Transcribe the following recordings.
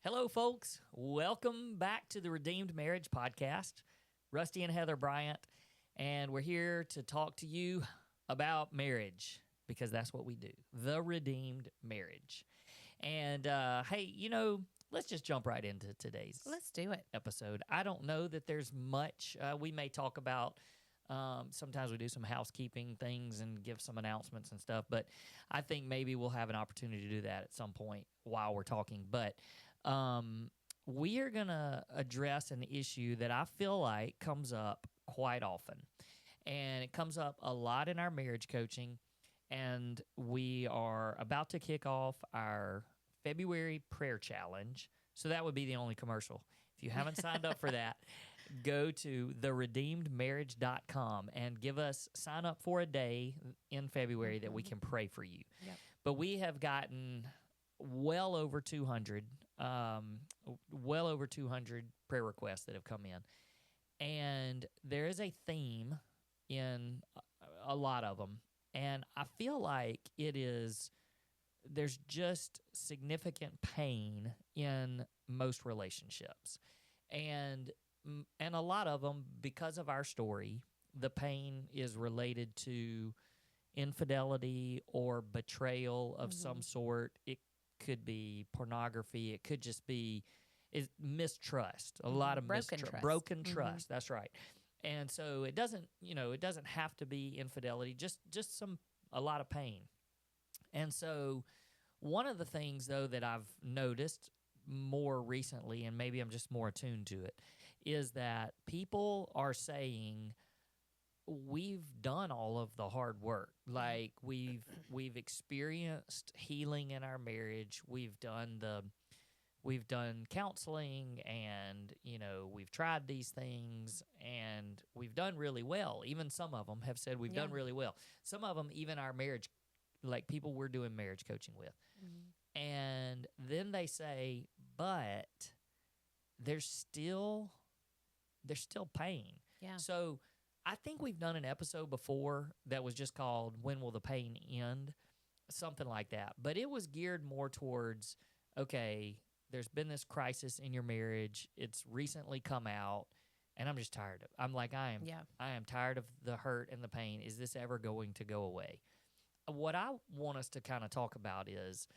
Hello, folks. Welcome back to the Redeemed Marriage Podcast. Rusty and Heather Bryant, and we're here to talk to you about marriage because that's what we do, the Redeemed Marriage. And hey, let's just jump right into today's Let's do it. episode. I don't know that there's much. We may talk about, sometimes we do some housekeeping things and give some announcements and stuff, but I think maybe we'll have an opportunity to do that at some point while we're talking. But we are going to address an issue that I feel like comes up quite often. And it comes up a lot in our marriage coaching. And we are about to kick off our February prayer challenge. So that would be the only commercial. If you haven't signed up for that, go to theredeemedmarriage.com and sign up for a day in February that we can pray for you. Yep. But we have gotten well over 200 prayer requests that have come in. And there is a theme in a lot of them. And I feel like there's just significant pain in most relationships. And a lot of them, because of our story, the pain is related to infidelity or betrayal of some sort. It could be pornography. It could just be mistrust. A lot of broken trust. That's right. And so it doesn't have to be infidelity. Just a lot of pain. And so one of the things though that I've noticed more recently, and maybe I'm just more attuned to it, is that people are saying, we've done all of the hard work. Like we've experienced healing in our marriage. We've done counseling, and we've tried these things, and we've done really well. Even some of them have said we've done really well. Some of them, even our marriage, like people we're doing marriage coaching with, and then they say, but there's still pain. Yeah. So I think we've done an episode before that was just called "When Will the Pain End?" Something like that. But it was geared more towards, okay, there's been this crisis in your marriage. It's recently come out, and I'm just tired of it. I'm like, I am tired of the hurt and the pain. Is this ever going to go away? What I want us to kind of talk about is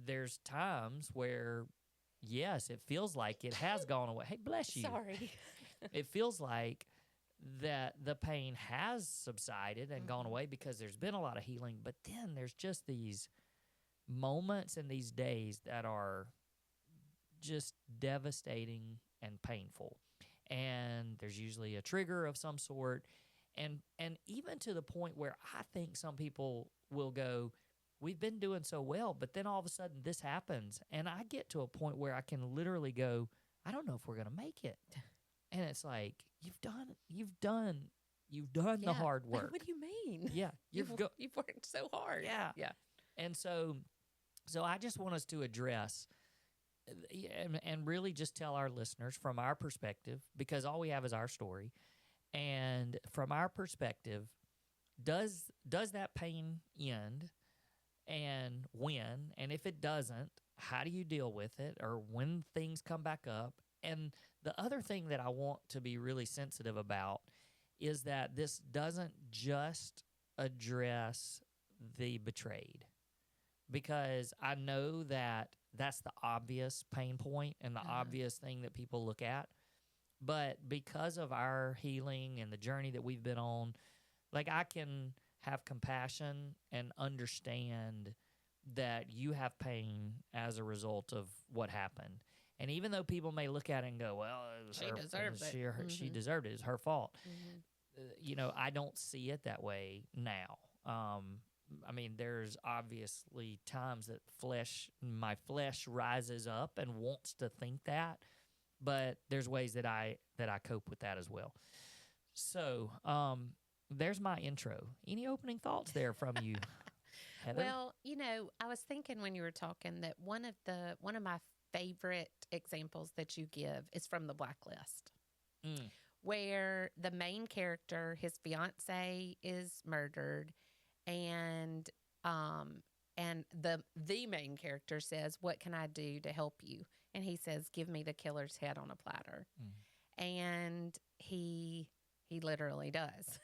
there's times where, yes, it feels like it has gone away. Hey, bless you. Sorry. It feels like that the pain has subsided and gone away because there's been a lot of healing, but then there's just these moments and these days that are just devastating and painful. And there's usually a trigger of some sort. And even to the point where I think some people will go, we've been doing so well, but then all of a sudden this happens. And I get to a point where I can literally go, I don't know if we're going to make it. And it's like, you've done the hard work. What do you mean? Yeah. You've worked so hard. Yeah. Yeah. And so I just want us to address and really just tell our listeners from our perspective, because all we have is our story. And from our perspective, does that pain end, and when? And if it doesn't, how do you deal with it, or when things come back up? And the other thing that I want to be really sensitive about is that this doesn't just address the betrayed, because I know that that's the obvious pain point and the obvious thing that people look at. But because of our healing and the journey that we've been on, like, I can have compassion and understand that you have pain as a result of what happened. And even though people may look at it and go, well, it was She deserved it. She deserved it. It's her fault. I don't see it that way now. I mean, there's obviously times that my flesh rises up and wants to think that, but there's ways that I cope with that as well. So, there's my intro. Any opening thoughts there from you, Heather? Well, I was thinking when you were talking that one of my favorite examples that you give is from The Blacklist, where the main character, his fiance, is murdered, and the main character says, "What can I do to help you?" And he says, "Give me the killer's head on a platter." And he literally does.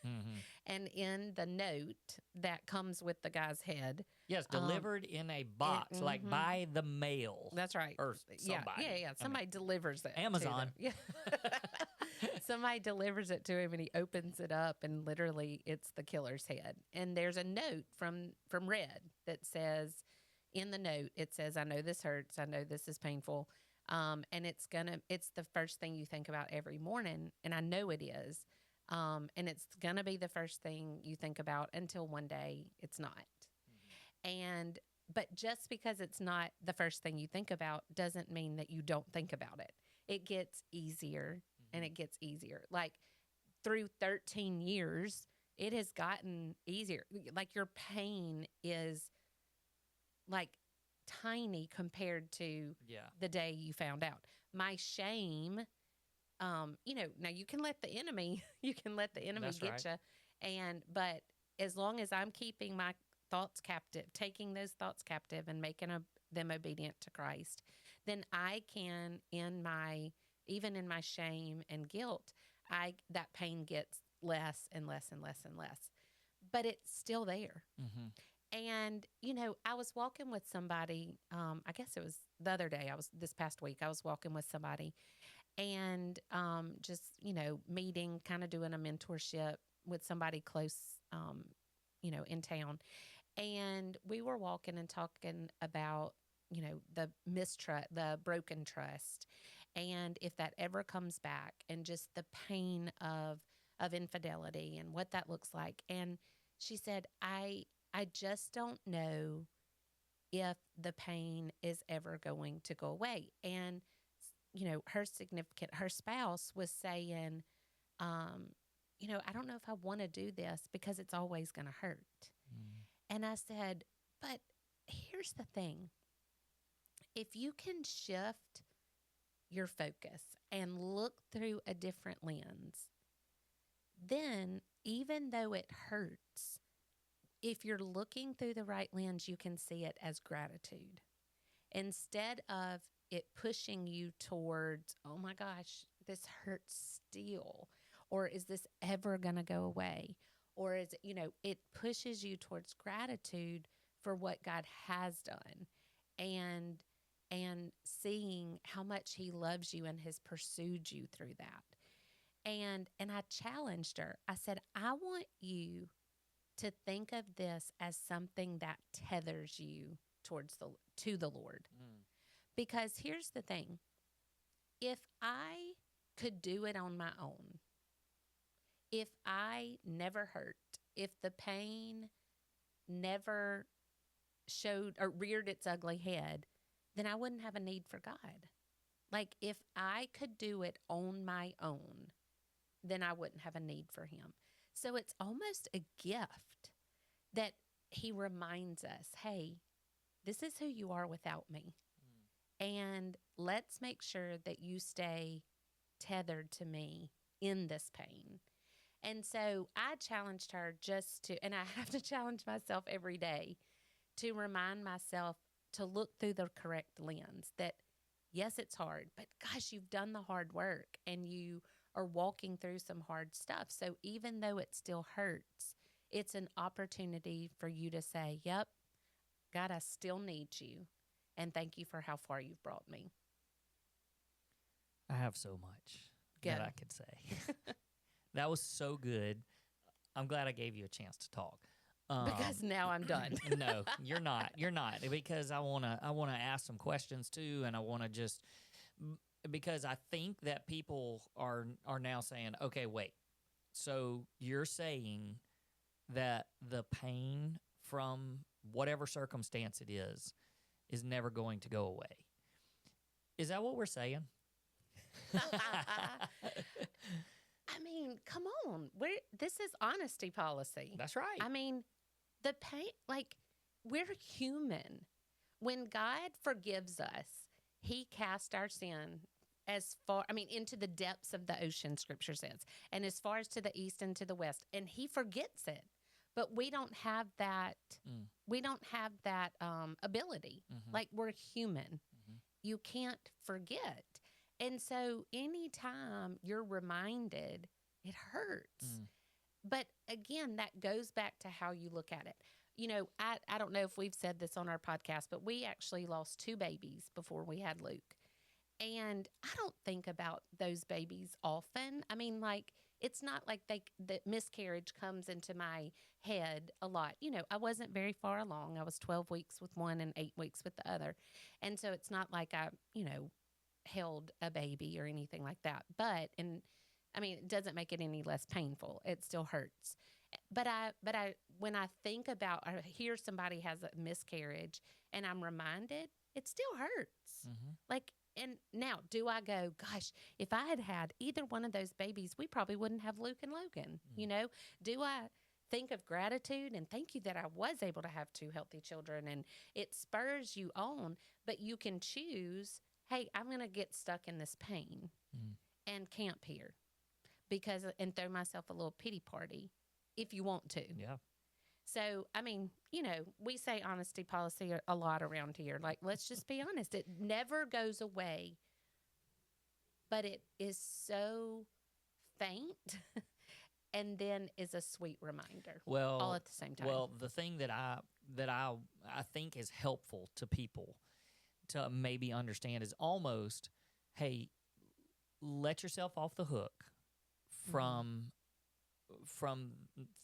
And in the note that comes with the guy's head, yes, delivered in a box, like by the mail. That's right. Or somebody. Yeah. Somebody delivers it. Amazon. To them. Yeah. Somebody delivers it to him, and he opens it up, and literally it's the killer's head. And there's a note from Red that says, in the note, it says, "I know this hurts. I know this is painful. And it's the first thing you think about every morning. And I know it is. And it's going to be the first thing you think about until one day it's not." But just because it's not the first thing you think about doesn't mean that you don't think about it. It gets easier and it gets easier. Like through 13 years, it has gotten easier. Like your pain is like tiny compared to the day you found out. My shame, now you can let the enemy, That's get right. you. But as long as I'm keeping my thoughts captive, taking those thoughts captive and making them obedient to Christ, then I can, even in my shame and guilt, that pain gets less and less and less and less, but it's still there. And, I was walking with somebody, I guess it was the other day, this past week, I was walking with somebody and just, meeting, kind of doing a mentorship with somebody close, in town. And we were walking and talking about, the mistrust, the broken trust, and if that ever comes back, and just the pain of infidelity and what that looks like. And she said, I just don't know if the pain is ever going to go away. And, her spouse was saying, I don't know if I want to do this because it's always going to hurt. And I said, but here's the thing. If you can shift your focus and look through a different lens, then even though it hurts, if you're looking through the right lens, you can see it as gratitude. Instead of it pushing you towards, oh my gosh, this hurts still, or is this ever going to go away? Or is it, it pushes you towards gratitude for what God has done, and seeing how much he loves you and has pursued you through that. And I challenged her. I said, I want you to think of this as something that tethers you to the Lord. Because here's the thing. If I could do it on my own, if I never hurt, if the pain never showed or reared its ugly head, then I wouldn't have a need for God. Like if I could do it on my own, then I wouldn't have a need for him. So it's almost a gift that he reminds us, hey, this is who you are without me. And let's make sure that you stay tethered to me in this pain. And so I challenged her and I have to challenge myself every day to remind myself to look through the correct lens, that yes, it's hard, but gosh, you've done the hard work and you are walking through some hard stuff. So even though it still hurts, it's an opportunity for you to say, yep, God, I still need you. And thank you for how far you've brought me. I have so much that I could say. That was so good. I'm glad I gave you a chance to talk. Because now I'm done. No, you're not. You're not. Because I wanna ask some questions too, and I wanna because I think that people are now saying, okay, wait. So you're saying that the pain from whatever circumstance it is never going to go away. Is that what we're saying? I mean, come on. This is honesty policy. That's right. I mean, the pain, like, we're human. When God forgives us, he cast our sin into the depths of the ocean, scripture says, and as far as to the east and to the west, and he forgets it. but we don't have that. Mm. We don't have that ability. Mm-hmm. Like, we're human. Mm-hmm. You can't forget. And so anytime you're reminded, it hurts. Mm. But again, that goes back to how you look at it. You know, I don't know if we've said this on our podcast, but we actually lost 2 babies before we had Luke. And I don't think about those babies often. I mean, like, it's not like the miscarriage comes into my head a lot. You know, I wasn't very far along. I was 12 weeks with one and 8 weeks with the other. And so it's not like I, held a baby or anything like that. And I mean, it doesn't make it any less painful. It still hurts. But when I think about, I hear somebody has a miscarriage and I'm reminded, it still hurts. Mm-hmm. Like, and now, do I go, gosh, if I had had either one of those babies, we probably wouldn't have Luke and Logan, Do I think of gratitude and thank you that I was able to have 2 healthy children, and it spurs you on, but you can choose, hey, I'm going to get stuck in this pain and camp here and throw myself a little pity party if you want to. Yeah. So, I mean, we say honesty policy a lot around here. Like, let's just be honest. It never goes away, but it is so faint and then is a sweet reminder. Well, all at the same time. Well, the thing that I think is helpful to people to maybe understand is almost, hey, let yourself off the hook from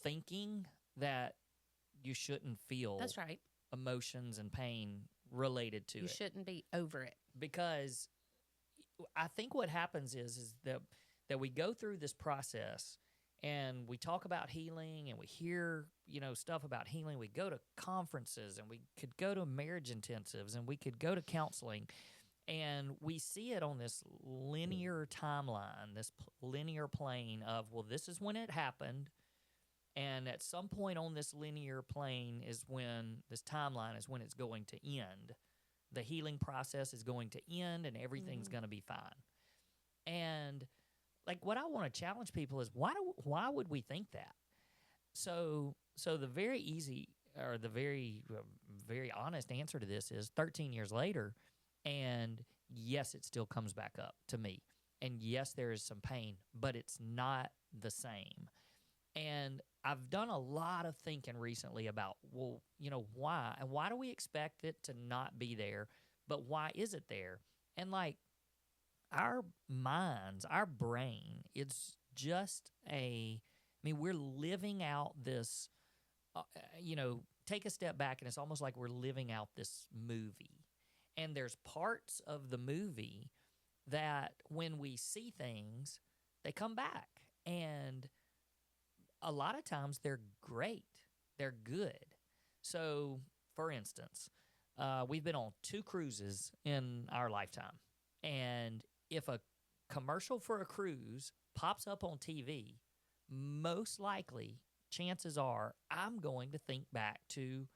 thinking that you shouldn't feel That's right. emotions and pain related to it. You shouldn't be over it. Because I think what happens is that we go through this process and we talk about healing and we hear, stuff about healing. We go to conferences and we could go to marriage intensives and we could go to counseling, and we see it on this linear timeline, this linear plane of, well, this is when it happened. And at some point on this linear plane is when this timeline is when it's going to end. The healing process is going to end and everything's going to be fine. And like, what I want to challenge people is why would we think that? So the very easy or the very very honest answer to this is 13 years later, and yes, it still comes back up to me. And yes, there is some pain, but it's not the same. And I've done a lot of thinking recently about, well, why? And why do we expect it to not be there? But why is it there? And like, our minds, our brain, it's just we're living out this, take a step back and it's almost like we're living out this movie. And there's parts of the movie that when we see things, they come back. And a lot of times they're great. They're good. So, for instance, we've been on 2 cruises in our lifetime. And if a commercial for a cruise pops up on TV, most likely, chances are, I'm going to think back to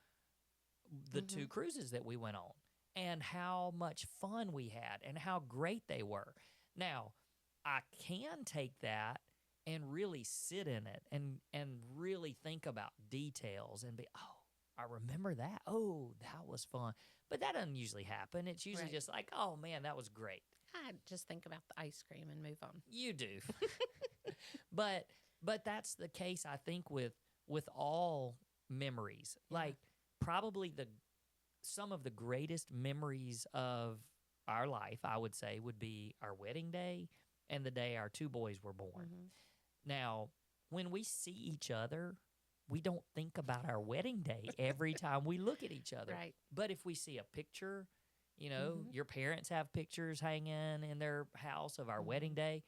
the 2 cruises that we went on and how much fun we had and how great they were. Now, I can take that and really sit in it and really think about details and be, oh, I remember that. Oh, that was fun. But that doesn't usually happen. It's usually just like, oh, man, that was great. I just think about the ice cream and move on. You do. But that's the case, I think, with all memories. Yeah. Like, probably some of the greatest memories of our life, I would say, would be our wedding day and the day our 2 boys were born. Mm-hmm. Now, when we see each other, we don't think about our wedding day every time we look at each other. Right. But if we see a picture, your parents have pictures hanging in their house of our wedding day,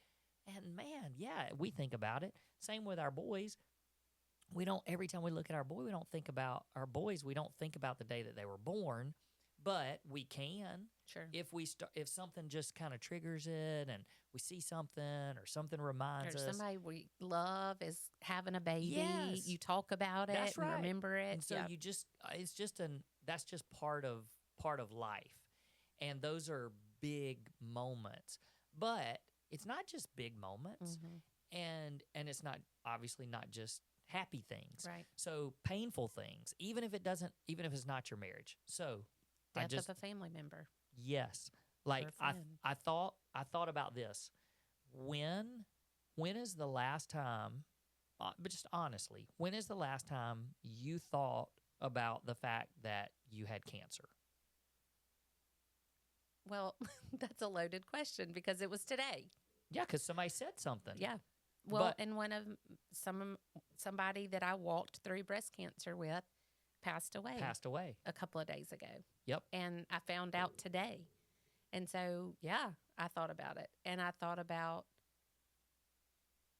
and man, yeah, we think about it. Same with our boys. Every time we look at our boy, we don't think about our boys. We don't think about the day that they were born, but we can. Sure. If something just kind of triggers it and we see something or something reminds us. Or somebody we love is having a baby. Yes. You talk about it and remember it. And so that's just part of life. And those are big moments. But it's not just big moments. Mm-hmm. And it's not obviously not just happy things. Right. So painful things, even if it's not your marriage. So Death of a family member. yes, Or like a friend. I thought about this. When when is the last time, but just honestly, when is the last time you thought about the fact that you had cancer? Well, that's a loaded question because it was today. Yeah, because somebody said something. Yeah. Well, But and somebody that I walked through breast cancer with passed away passed away. a couple of days ago. Yep. And I found out today. And so, yeah, I thought about it. And I thought about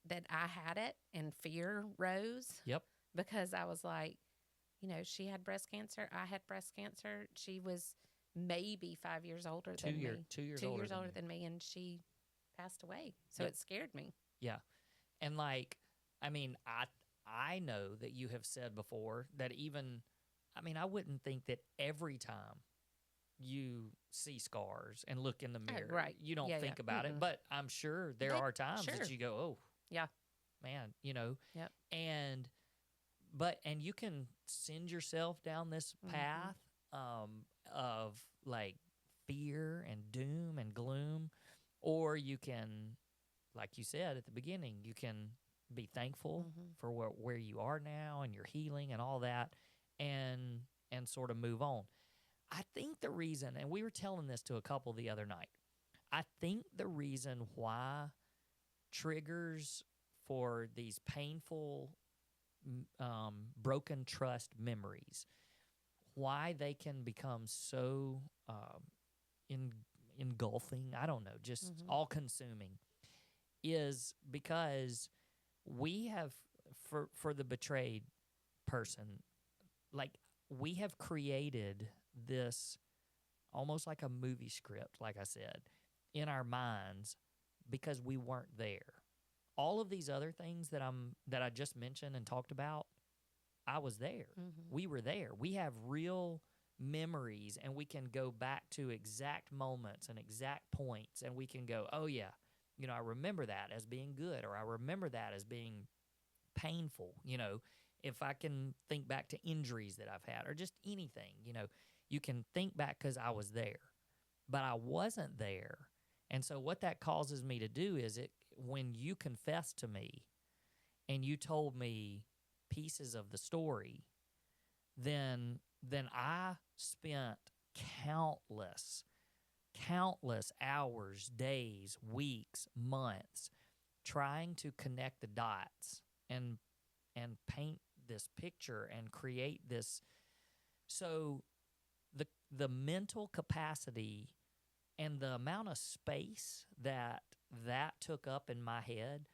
that I had it and fear rose Yep. because I was like, she had breast cancer. I had breast cancer. She was maybe 5 years older than me. 2 years 2 years older older than than me. And she passed away. So Yep. it scared me. Yeah. And like, I mean, I know that you have said before that even, I mean, I wouldn't think that every time you see scars and look in the mirror, right. you don't Yeah, think yeah. about it. But I'm sure there are times Sure. that you go, oh, Yeah. man, Yep. and you can send yourself down this path of like fear and doom and gloom, or you can, like you said at the beginning, you can be thankful for where you are now and your healing and all that, and sort of move on. I think the reason, and we were telling this to a couple the other night, I think the reason why triggers for these painful, broken trust memories, why they can become so engulfing, I don't know, just all consuming, is because we have, for the betrayed person, like we have created this almost like a movie script, like I said, in our minds because we weren't there. All of these other things that I just mentioned and talked about, I was there. We were there. We have real memories, and we can go back to exact moments and exact points, and we can go, oh yeah, I remember that as being good, or I remember that as being painful. If I can think back to injuries that I've had or just anything, you can think back because I was there, but I wasn't there. And so what that causes me to do is, when you confessed to me and you told me pieces of the story, then I spent countless hours, days, weeks, months trying to connect the dots and paint this picture and create this. So the mental capacity and the amount of space that took up in my head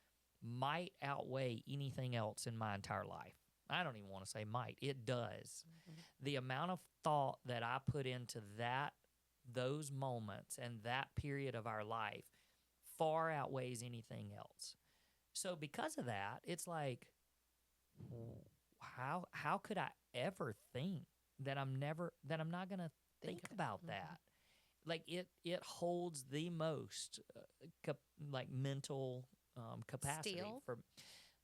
might outweigh anything else in my entire life. I don't even want to say might. It does. The amount of thought that I put into those moments and that period of our life far outweighs anything else. So because of that, it's like, how could I ever think that I'm not going to think about that? Like it holds the most like mental capacity Still? for.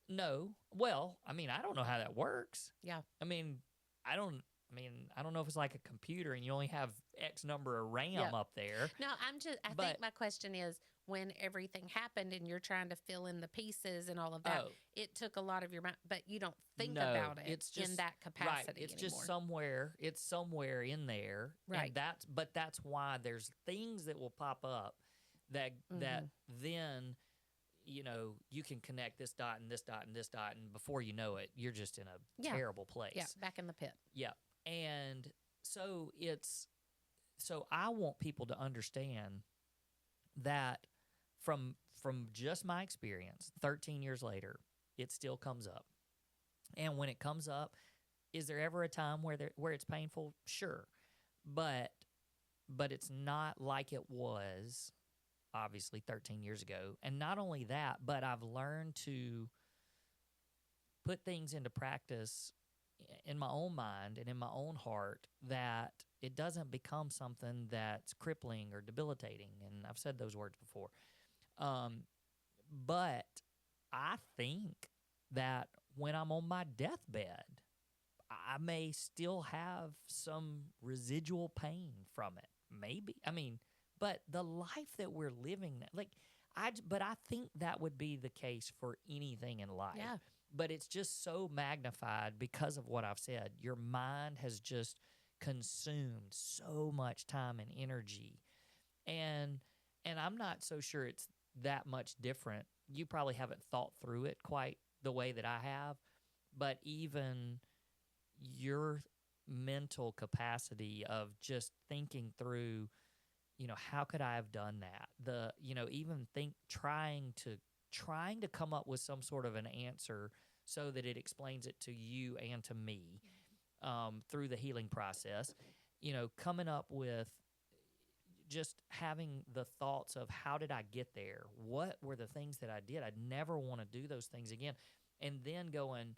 No, well, I mean, I don't know how that works. Yeah. I mean, I don't know if it's like a computer and you only have X number of RAM up there. No, I think my question is, when everything happened and you're trying to fill in the pieces and all of that, it took a lot of your mind, but you don't think about it in that capacity It's anymore. just somewhere in there. Right. And that's why there's things that will pop up that then, you can connect this dot and this dot and this dot, and before you know it, you're just in a terrible place. Yeah, back in the pit. Yeah. And so I want people to understand that from just my experience, 13 years later, it still comes up. And when it comes up, is there ever a time where it's painful? Sure. But it's not like it was obviously 13 years ago. And not only that, but I've learned to put things into practice in my own mind and in my own heart, that it doesn't become something that's crippling or debilitating. And I've said those words before. But I think that when I'm on my deathbed, I may still have some residual pain from it. Maybe. I mean, but the life that we're living, like, but I think that would be the case for anything in life. Yeah. But it's just so magnified because of what I've said. Your mind has just consumed so much time and energy. And I'm not so sure it's that much different. You probably haven't thought through it quite the way that I have, but even your mental capacity of just thinking through, how could I have done that? Even trying to come up with some sort of an answer so that it explains it to you and to me through the healing process, coming up with just having the thoughts of how did I get there? What were the things that I did? I'd never want to do those things again. And then going,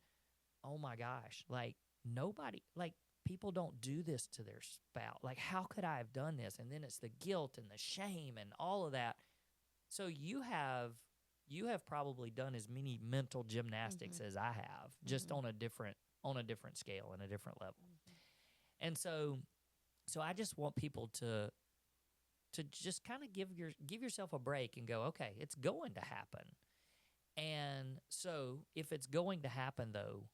oh my gosh, like nobody, like people don't do this to their spouse. Like, how could I have done this? And then it's the guilt and the shame and all of that. So you have probably done as many mental gymnastics as I have, just on a different scale and a different level. And so I just want people to just kind of give yourself a break and go, okay, it's going to happen. And so if it's going to happen, though,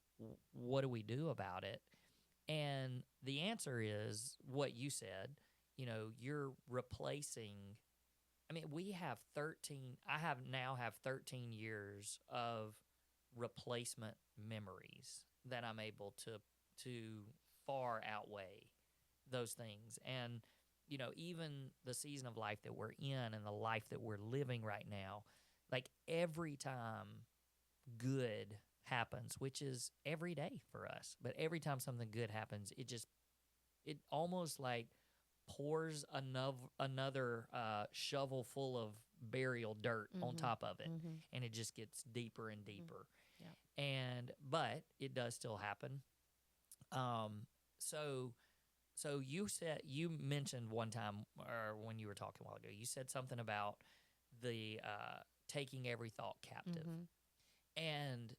what do we do about it? And the answer is what you said. You're replacing. I mean, I have 13 years of replacement memories that I'm able to far outweigh those things. And even the season of life that we're in and the life that we're living right now, like every time good happens, which is every day for us, but every time something good happens, it almost like pours another shovel full of burial dirt on top of it, and it just gets deeper and deeper. But it does still happen. So you mentioned one time, or when you were talking a while ago, you said something about the taking every thought captive. And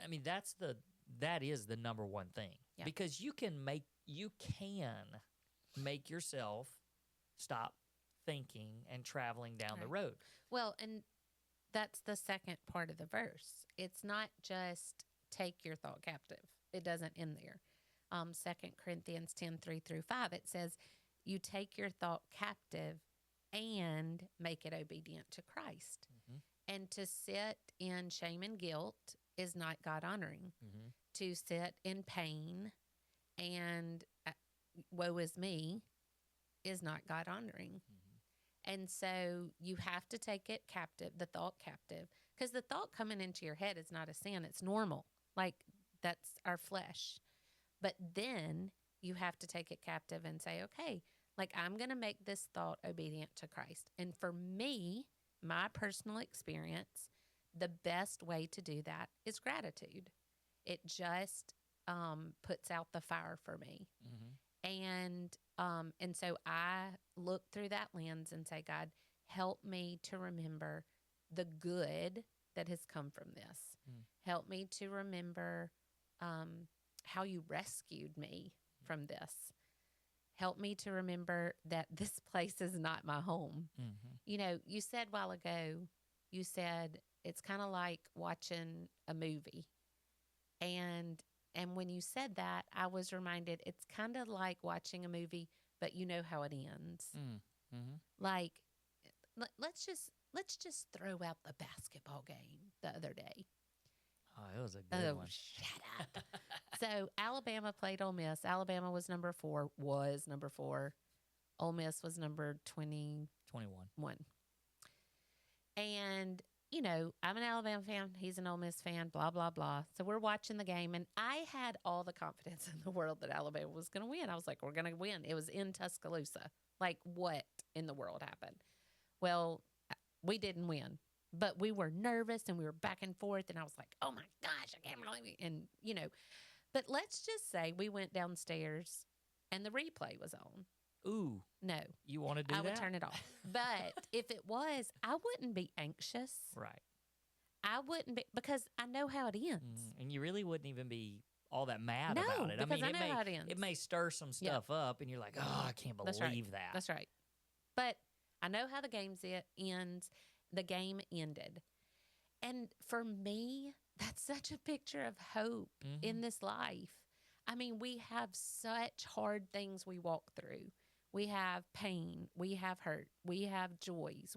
I mean, that is the number one thing, because you can make yourself stop thinking and traveling down the road. Well, and that's the second part of the verse. It's not just take your thought captive. It doesn't end there. 2 Corinthians 10:3-5, it says, you take your thought captive and make it obedient to Christ. And to sit in shame and guilt is not God-honoring. To sit in pain and woe is me is not God-honoring. And so you have to take it captive, the thought captive, because the thought coming into your head is not a sin. It's normal. Like, that's our flesh. But then you have to take it captive and say, okay, like, I'm going to make this thought obedient to Christ. And for me, my personal experience, the best way to do that is gratitude. It just puts out the fire for me. And so I look through that lens and say, God, help me to remember the good that has come from this. Help me to remember how you rescued me from this. Help me to remember that this place is not my home. You said a while ago, you said it's kind of like watching a movie. And when you said that, I was reminded it's kind of like watching a movie, but you know how it ends. Like, let's just throw out the basketball game the other day. Oh, it was a good one. Shut up. So Alabama played Ole Miss. Alabama was number 4. Ole Miss was number 21. And, I'm an Alabama fan. He's an Ole Miss fan, blah, blah, blah. So we're watching the game, and I had all the confidence in the world that Alabama was going to win. I was like, we're going to win. It was in Tuscaloosa. Like, what in the world happened? Well, we didn't win. But we were nervous, and we were back and forth, and I was like, oh, my gosh, I can't believe it. And, but let's just say we went downstairs, and the replay was on. Ooh. No. You want to do that? I would turn it off. But if it was, I wouldn't be anxious. Right. I wouldn't be, because I know how it ends. And you really wouldn't even be all that mad No, about it. I because mean, I know how it ends. it may stir some Yeah. stuff up, and you're like, oh, I can't That's right. believe that. That's right. But I know how the ends. The game ended. And for me, that's such a picture of hope in this life. I mean, we have such hard things we walk through. We have pain, we have hurt, we have joys,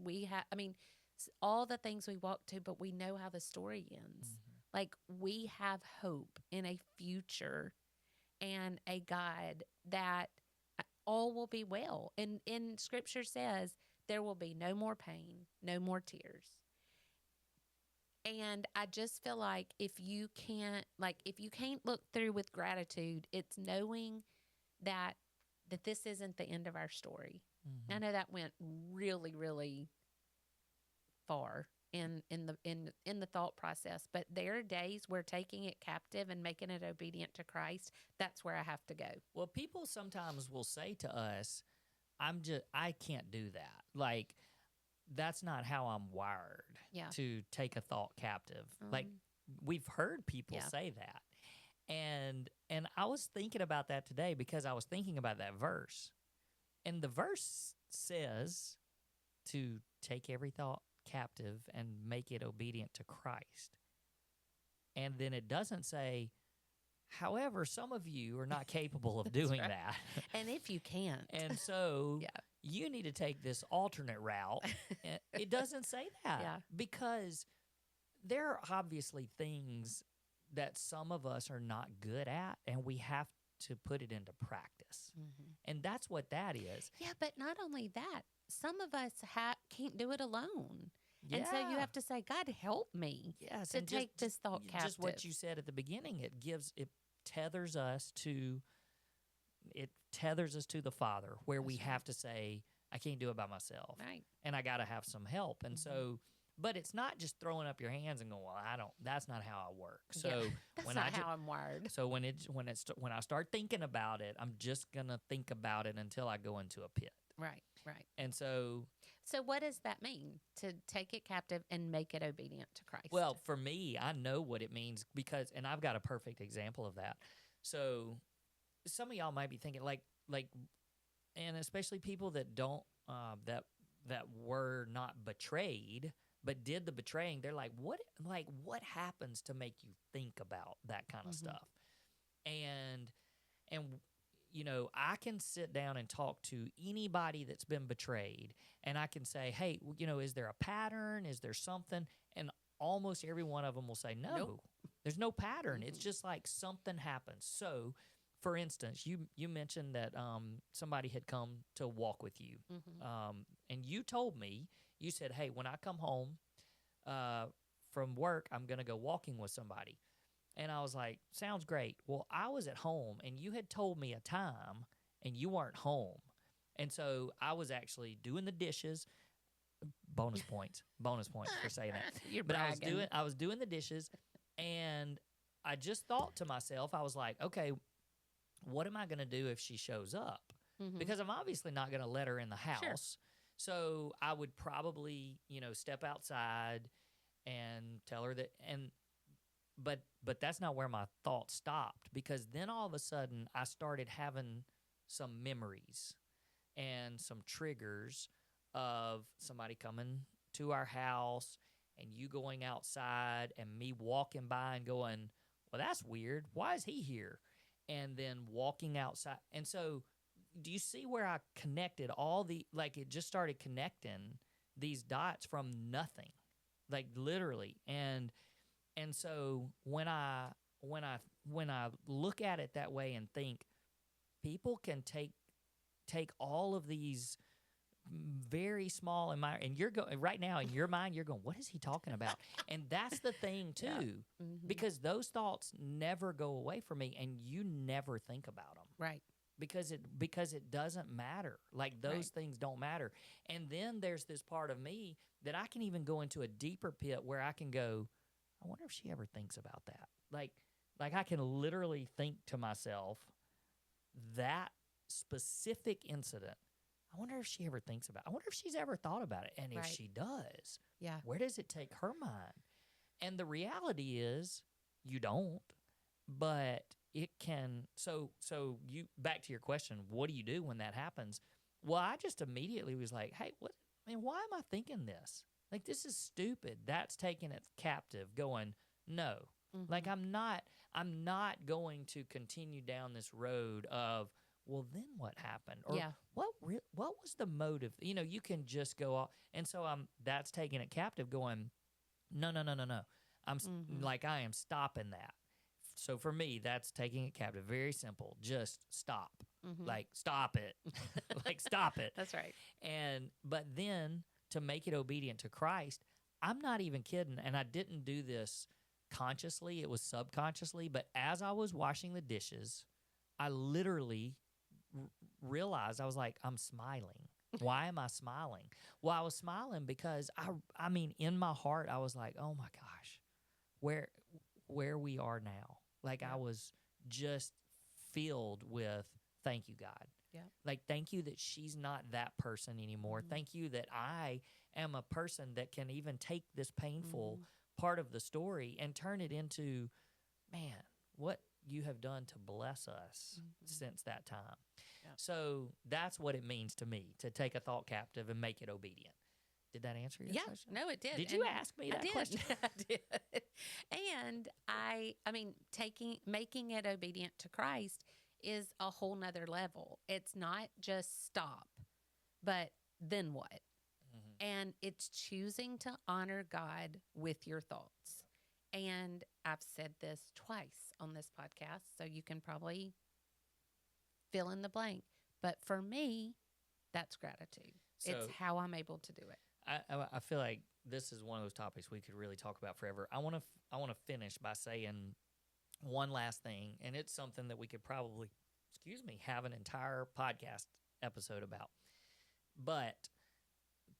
all the things we walk to, but we know how the story ends. Like, we have hope in a future and a God that all will be well. And scripture says there will be no more pain, no more tears. And I just feel like if you can't look through with gratitude, it's knowing that this isn't the end of our story. I know that went really, really far in the thought process, but there are days where taking it captive and making it obedient to Christ, that's where I have to go. Well, people sometimes will say to us, I can't do that. Like, that's not how I'm wired to take a thought captive. Like, we've heard people say that. And I was thinking about that today because I was thinking about that verse. And the verse says to take every thought captive and make it obedient to Christ. And then it doesn't say, however, some of you are not capable of doing that. And if you can't. And so you need to take this alternate route. It doesn't say that because there are obviously things that some of us are not good at, and we have to put it into practice. And that's what that is. Yeah, but not only that, some of us can't do it alone. And so you have to say, God, help me to take this thought captive. Just what you said at the beginning, it tethers us to the Father, where we have to say, I can't do it by myself. Right. And I got to have some help. And so, but it's not just throwing up your hands and going, well, that's not how I work. So that's not how I'm wired. So when I start thinking about it, I'm just going to think about it until I go into a pit. Right. And so what does that mean, to take it captive and make it obedient to Christ? Well, for me, I know what it means and I've got a perfect example of that. So some of y'all might be thinking like, and especially people that don't, that were not betrayed, but did the betraying. They're like, what happens to make you think about that kind of stuff? And you know, I can sit down and talk to anybody that's been betrayed, and I can say, hey, you know, is there a pattern? Is there something? And almost every one of them will say, no, nope. There's no pattern. It's just like something happens. So, for instance, you mentioned that somebody had come to walk with you, and you told me, you said, hey, when I come home from work, I'm going to go walking with somebody. And I was like, sounds great. Well, I was at home, and you had told me a time, and you weren't home. And so I was actually doing the dishes. Bonus points for saying that. You're bragging. I was doing the dishes, and I just thought to myself, I was like, okay, what am I going to do if she shows up? Because I'm obviously not going to let her in the house. Sure. So I would probably, you know, step outside and tell her that, but that's not where my thought stopped, because then all of a sudden I started having some memories and some triggers of somebody coming to our house and you going outside and me walking by and going, well, that's weird. Why is he here? And then walking outside. And so do you see where I connected it just started connecting these dots from nothing, like literally. And so when I look at it that way and think, people can take all of these very small and you're going right now in your mind, you're going, what is he talking about? And that's the thing too, because those thoughts never go away from me, and you never think about them, right? Because it doesn't matter. Like, those things don't matter. And then there's this part of me that I can even go into a deeper pit where I can go, I wonder if she ever thinks about that. Like I can literally think to myself, that specific incident, I wonder if she ever thinks about it. I wonder if she's ever thought about it. And if she does, where does it take her mind? And the reality is you don't, but it can. So you, back to your question, what do you do when that happens? Well, I just immediately was like, hey, what? I mean, why am I thinking this? Like, this is stupid. That's taking it captive, going, no. Like, I'm not going to continue down this road of, well, then what happened? Or Yeah. what was the motive? You know, you can just go off. And so that's taking it captive, going, no, no, no, no, no. Like, I am stopping that. So for me, that's taking it captive. Very simple. Just stop. Like, stop it. Like, stop it. That's right. But then to make it obedient to Christ, I'm not even kidding. And I didn't do this consciously. It was subconsciously. But as I was washing the dishes, I literally realized, I was like, I'm smiling. Why am I smiling? Well, I was smiling because I mean, in my heart, I was like, oh my gosh, where we are now. Like, I was just filled with, thank you, God. Yeah. Like, thank you that she's not that person anymore. Thank you that I am a person that can even take this painful part of the story and turn it into, man, what you have done to bless us since that time. Yeah. So that's what it means to me, to take a thought captive and make it obedient. Did that answer your question? No, it did. Did you ask me that question? I did. And I mean, making it obedient to Christ is a whole nother level. It's not just stop, but then what? And it's choosing to honor God with your thoughts. And I've said this twice on this podcast, so you can probably fill in the blank. But for me, that's gratitude. So, it's how I'm able to do it. I feel like this is one of those topics we could really talk about forever. I want to finish by saying one last thing, and it's something that we could probably, have an entire podcast episode about. But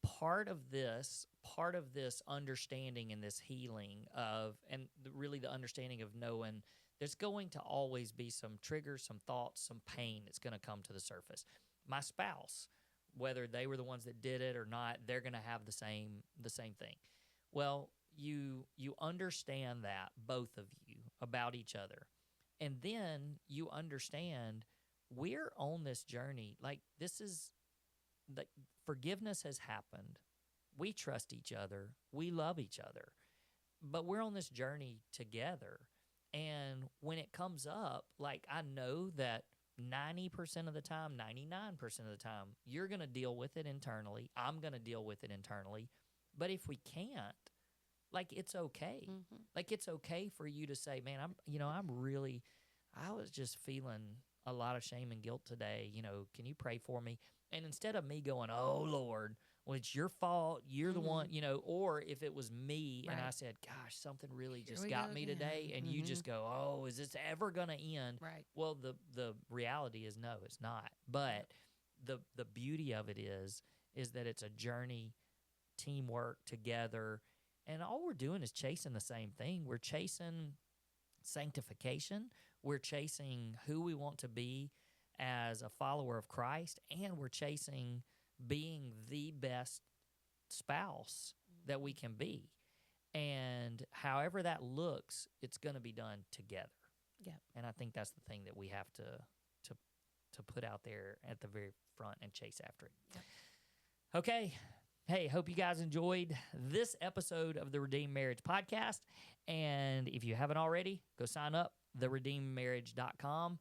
part of this understanding and this healing of, and really the understanding of knowing there's going to always be some triggers, some thoughts, some pain that's going to come to the surface. My spouse, whether they were the ones that did it or not, they're going to have the same thing. Well, you understand that, both of you, about each other. And then you understand we're on this journey. Like, this is, like, forgiveness has happened. We trust each other. We love each other. But we're on this journey together. And when it comes up, like, I know that 90% of the time, 99% of the time, you're going to deal with it internally. I'm going to deal with it internally. But if we can't, like, it's okay. Like, it's okay for you to say, man, I was just feeling a lot of shame and guilt today. Can you pray for me? And instead of me going, oh, Lord, well, it's your fault, you're the one, or if it was me and I said, gosh, something really just got me today, and you just go, oh, is this ever going to end? Right. Well, the reality is no, it's not. But the beauty of it is that it's a journey, teamwork, together, and all we're doing is chasing the same thing. We're chasing sanctification. We're chasing who we want to be as a follower of Christ, and we're chasing being the best spouse that we can be. And however that looks, it's going to be done together. Yeah. And I think that's the thing that we have to put out there at the very front and chase after it. Yep. Okay. Hey, hope you guys enjoyed this episode of the Redeemed Marriage Podcast. And if you haven't already, go sign up, theredeemedmarriage.com.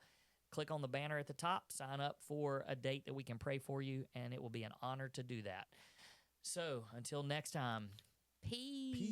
Click on the banner at the top, sign up for a date that we can pray for you, and it will be an honor to do that. So, until next time, peace.